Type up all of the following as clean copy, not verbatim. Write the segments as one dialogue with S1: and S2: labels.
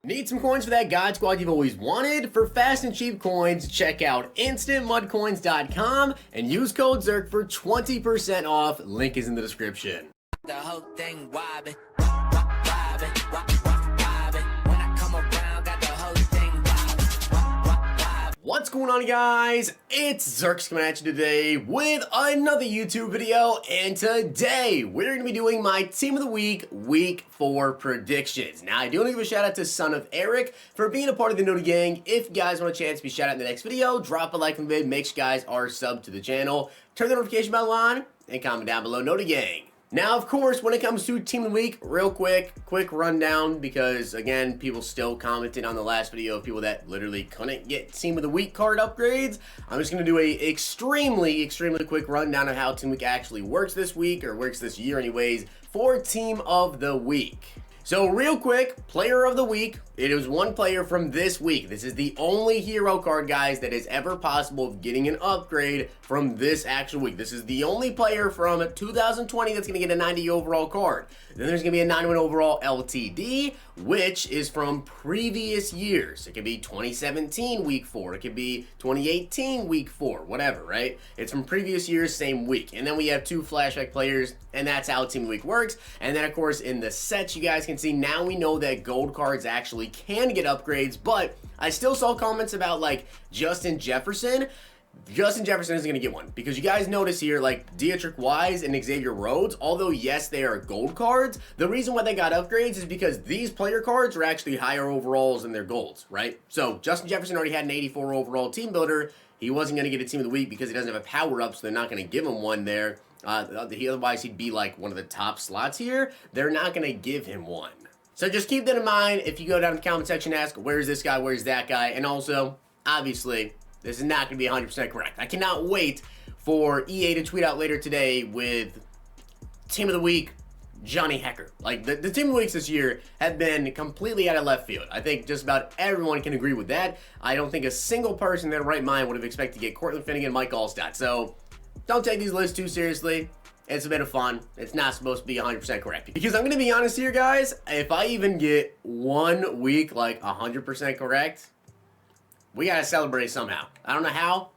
S1: Need some coins for that God Squad you've always wanted? For fast and cheap coins, check out instantmudcoins.com and use code ZERK for 20% off. Link is in the description.
S2: The whole thing wobbin', wobbin'. When I come around, got the whole thing wobbin'.
S1: What's going on, guys? It's Zirksee coming at you today with another YouTube video, and today we're going to be doing my Team of the Week 4 predictions. Now, I do want to give a shout out to Son of Eric for being a part of the Totw gang. If you guys want a chance to be shout out in the next video, drop a like on the vid, make sure you guys are subbed to the channel, turn the notification bell on, and comment down below, Totw gang. Now, of course, when it comes to Team of the Week, real quick rundown, because, again, people still commented on the last video of people that literally couldn't get Team of the Week card upgrades. I'm just going to do a extremely quick rundown of how Team Week actually works this week, or works this year anyways, for Team of the Week. So real quick, player of the week, it is one player from this week. This is the only hero card, guys, that is ever possible of getting an upgrade from this actual week. This is the only player from 2020 that's going to get a 90 overall card. Then there's going to be a 91 overall LTD, which is from previous years. It could be 2017 week 4. It could be 2018 week 4, whatever, right? It's from previous years, same week. And then we have 2 flashback players, and that's how Team of the Week works. And then, of course, in the sets, you guys can see now we know that gold cards actually can get upgrades, but I still saw comments about like Justin Jefferson. Justin Jefferson isn't going to get one because you guys notice here like Dietrich Wise and Xavier Rhodes, although yes they are gold cards, the reason why they got upgrades is because these player cards are actually higher overalls than their golds, right? So Justin Jefferson already had an 84 overall team builder. He wasn't going to get a Team of the Week because he doesn't have a power up, so they're not going to give him one there. Otherwise he'd be like one of the top slots here. They're not going to give him one. So just keep that in mind if you go down in the comment section and ask, where's this guy, where's that guy? And also, obviously, this is not going to be 100% correct. I cannot wait for EA to tweet out later today with Team of the Week, Johnny Hecker. Like, the Team of the Weeks this year have been completely out of left field. I think just about everyone can agree with that. I don't think a single person in their right mind would have expected to get Cortland Finnegan and Mike Allstott. So, don't take these lists too seriously. It's a bit of fun. It's not supposed to be 100% correct. Because I'm going to be honest here, guys. If I even get 1 week, like, 100% correct, we got to celebrate somehow. I don't know how.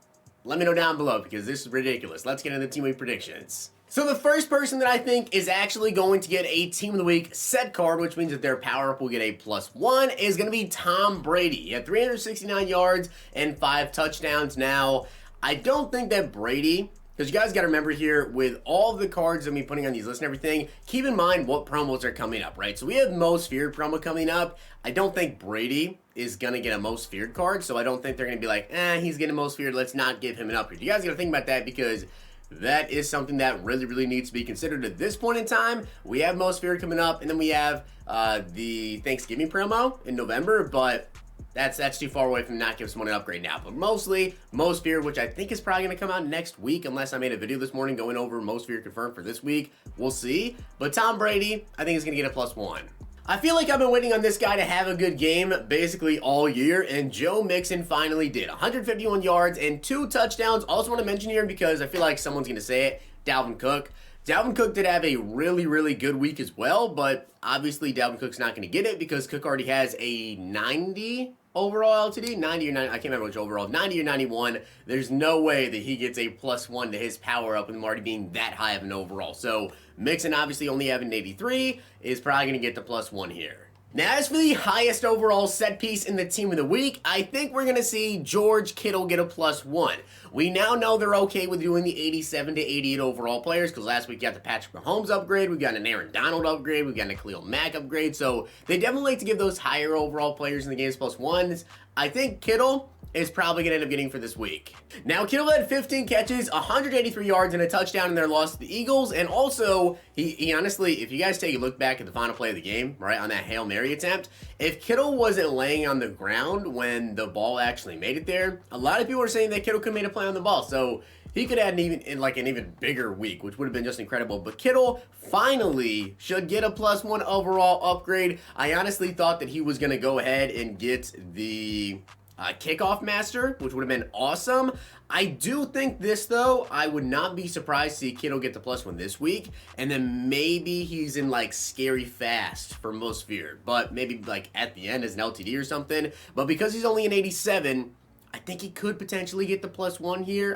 S1: Let me know down below because this is ridiculous. Let's get into the Team Week predictions. So the first person that I think is actually going to get a Team of the Week set card, which means that their power up will get a +1, is going to be Tom Brady. He had 369 yards and 5 touchdowns. Now, I don't think that Brady... Because you guys got to remember here, with all the cards that I'm putting on these lists and everything, keep in mind what promos are coming up, right? So we have Most Feared promo coming up. I don't think Brady is going to get a Most Feared card, so I don't think they're going to be like, he's getting Most Feared, let's not give him an upgrade. You guys got to think about that because that is something that really needs to be considered at this point in time. We have Most Feared coming up, and then we have the Thanksgiving promo in November, but... That's too far away from not giving someone an upgrade now. But mostly, Most Feared, which I think is probably going to come out next week, unless I made a video this morning going over Most Feared confirmed for this week. We'll see. But Tom Brady, I think is going to get a +1. I feel like I've been waiting on this guy to have a good game basically all year, and Joe Mixon finally did. 151 yards and 2 touchdowns. Also want to mention here, because I feel like someone's going to say it, Dalvin Cook. Dalvin Cook did have a really good week as well, but obviously Dalvin Cook's not going to get it because Cook already has a 90 overall LTD, 90 or 90, I can't remember which overall, 90 or 91. There's no way that he gets a +1 to his power up with him already being that high of an overall. So Mixon obviously only having 83 is probably going to get the +1 here. Now, as for the highest overall set piece in the Team of the Week, I think we're going to see George Kittle get a +1. We now know they're okay with doing the 87 to 88 overall players because last week we got the Patrick Mahomes upgrade, we got an Aaron Donald upgrade, we got a Khalil Mack upgrade, so they definitely like to give those higher overall players in the games +1s. I think Kittle is probably going to end up getting for this week. Now, Kittle had 15 catches, 183 yards, and a touchdown in their loss to the Eagles, and also, he honestly, if you guys take a look back at the final play of the game, right, on that Hail Mary attempt, if Kittle wasn't laying on the ground when the ball actually made it there, a lot of people are saying that Kittle could have made a play on the ball, so he could have an even bigger week, which would have been just incredible. But Kittle finally should get a +1 overall upgrade. I honestly thought that he was going to go ahead and get the kickoff master, which would have been awesome. I do think this, though, I would not be surprised to see Kittle get the +1 this week, and then maybe he's in, like, scary fast for most feared, but maybe, like, at the end as an LTD or something. But because he's only an 87, I think he could potentially get the +1 here.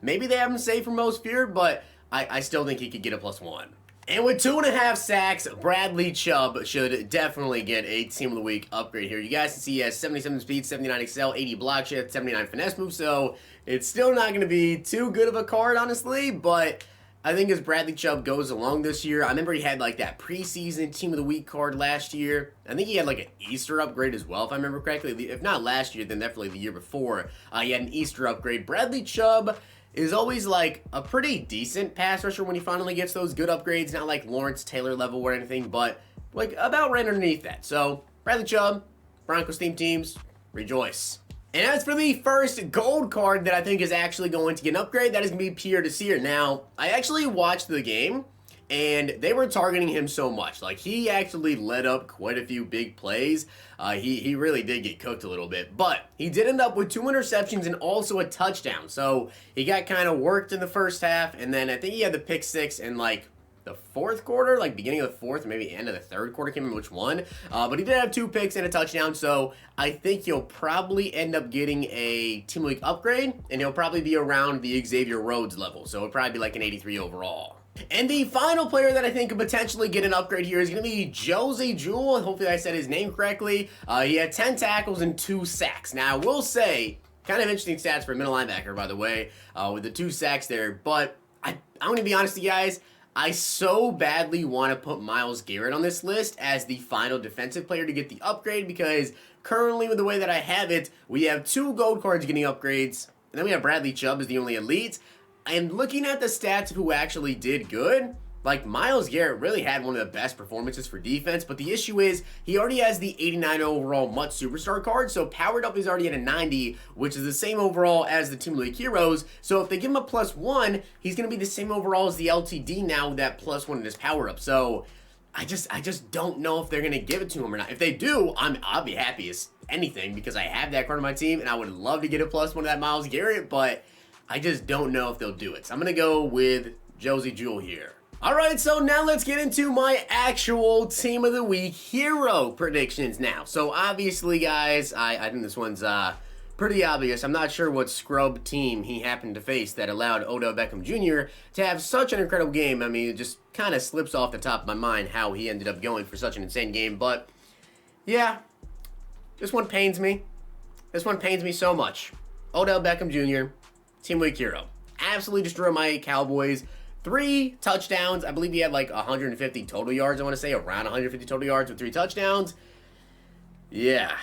S1: Maybe they have him saved for most feared, but I still think he could get a +1. And with 2.5 sacks, Bradley Chubb should definitely get a Team of the Week upgrade here. You guys can see he has 77 speed, 79 excel, 80 block shift, 79 finesse move, so it's still not going to be too good of a card, honestly, but I think as Bradley Chubb goes along this year, I remember he had like that preseason Team of the Week card last year. I think he had like an Easter upgrade as well, if I remember correctly. If not last year, then definitely the year before. He had an Easter upgrade. Bradley Chubb is always like a pretty decent pass rusher when he finally gets those good upgrades. Not like Lawrence Taylor level or anything, but like about right underneath that. So Bradley Chubb, Broncos teams, rejoice. And as for the first gold card that I think is actually going to get an upgrade, that is going to be Pierre Desir. Now, I actually watched the game, and they were targeting him so much. Like, he actually led up quite a few big plays. He really did get cooked a little bit. But he did end up with 2 interceptions and also a touchdown. So he got kind of worked in the first half, and then I think he had the pick 6 in, like, the fourth quarter, like beginning of the fourth, maybe end of the third quarter, can't remember which one. But he did have 2 picks and a touchdown, so I think he'll probably end up getting a Team of the Week upgrade, and he'll probably be around the Xavier Rhodes level, so it'll probably be like an 83 overall. And the final player that I think could potentially get an upgrade here is going to be Josey Jewell. Hopefully I said his name correctly. He had 10 tackles and 2 sacks. Now, I will say, kind of interesting stats for a middle linebacker, by the way, with the 2 sacks there, but I'm going to be honest with you guys, I so badly want to put Myles Garrett on this list as the final defensive player to get the upgrade because currently with the way that I have it, we have 2 gold cards getting upgrades, and then we have Bradley Chubb as the only elite. And looking at the stats of who actually did good, like Myles Garrett really had one of the best performances for defense, but the issue is he already has the 89 overall MUT Superstar card, so powered up is already at a 90, which is the same overall as the Team of the Week heroes. So if they give him a +1, he's going to be the same overall as the LTD now with that +1 in his power up. So I just don't know if they're going to give it to him or not. If they do, I'll be happy as anything because I have that card on my team and I would love to get a +1 of that Myles Garrett, but I just don't know if they'll do it. So I'm going to go with Josey Jewell here. Alright, so now let's get into my actual Team of the Week hero predictions now. So obviously, guys, I think this one's pretty obvious. I'm not sure what scrub team he happened to face that allowed Odell Beckham Jr. to have such an incredible game. I mean, it just kind of slips off the top of my mind how he ended up going for such an insane game. But, yeah, this one pains me. This one pains me so much. Odell Beckham Jr., Team of the Week hero. Absolutely destroyed my Cowboys. 3 touchdowns. I believe he had like 150 total yards, I want to say. Around 150 total yards with 3 touchdowns. Yeah.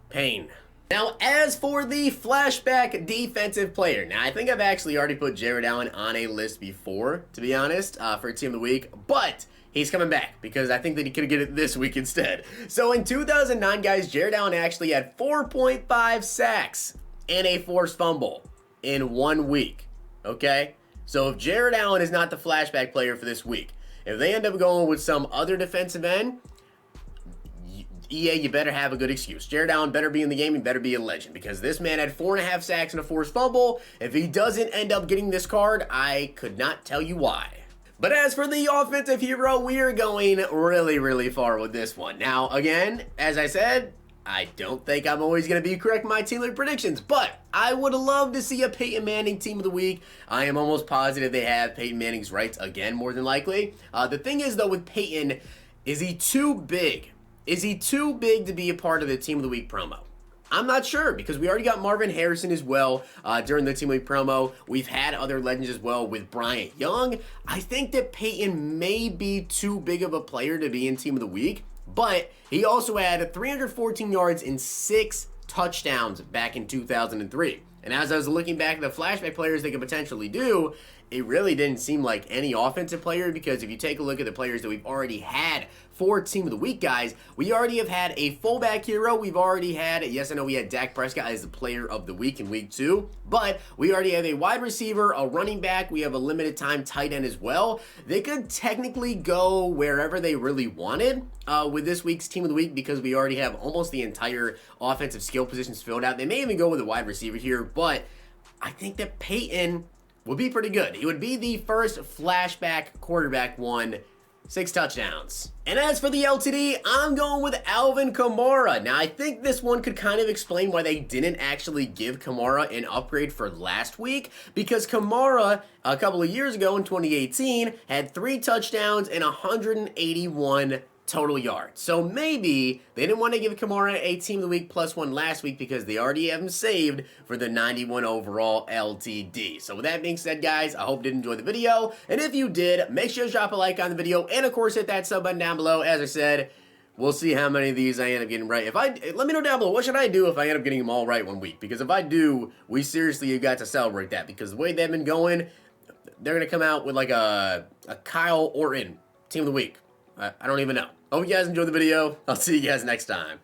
S1: Pain. Now, as for the flashback defensive player. Now, I think I've actually already put Jared Allen on a list before, to be honest, for Team of the Week. But he's coming back because I think that he could get it this week instead. So in 2009, guys, Jared Allen actually had 4.5 sacks and a forced fumble in 1 week. Okay? So if Jared Allen is not the flashback player for this week, if they end up going with some other defensive end, EA, you better have a good excuse. Jared Allen better be in the game, he better be a legend, because this man had 4.5 sacks and a forced fumble. If he doesn't end up getting this card, I could not tell you why. But as for the offensive hero, we are going really, really far with this one. Now, again, as I said, I don't think I'm always going to be correct in my team league predictions, but I would love to see a Peyton Manning Team of the Week. I am almost positive they have Peyton Manning's rights again, more than likely. The thing is, though, with Peyton, is he too big? Is he too big to be a part of the Team of the Week promo? I'm not sure, because we already got Marvin Harrison as well during the Team of the Week promo. We've had other legends as well with Bryant Young. I think that Peyton may be too big of a player to be in Team of the Week. But he also had 314 yards and 6 touchdowns back in 2003. And as I was looking back at the flashback players they could potentially do, it really didn't seem like any offensive player, because if you take a look at the players that we've already had for Team of the Week, guys, we already have had a fullback hero. We've already had, yes, I know we had Dak Prescott as the player of the week in week 2, but we already have a wide receiver, a running back, we have a limited time tight end as well. They could technically go wherever they really wanted with this week's Team of the Week, because we already have almost the entire offensive skill positions filled out. They may even go with a wide receiver here, but I think that Peyton would be pretty good. He would be the first flashback quarterback one, 6 touchdowns. And as for the LTD, I'm going with Alvin Kamara. Now, I think this one could kind of explain why they didn't actually give Kamara an upgrade for last week, because Kamara, a couple of years ago in 2018, had 3 touchdowns and 181 total yards. So maybe they didn't want to give Kamara a Team of the Week +1 last week because they already have him saved for the 91 overall LTD. So with that being said, guys, I hope you did enjoy the video. And if you did, make sure to drop a like on the video. And of course, hit that sub button down below. As I said, we'll see how many of these I end up getting right. Let me know down below, what should I do if I end up getting them all right one week? Because if I do, we seriously have got to celebrate that. Because the way they've been going, they're going to come out with like a Kyle Orton Team of the Week. I don't even know. Hope you guys enjoyed the video. I'll see you guys next time.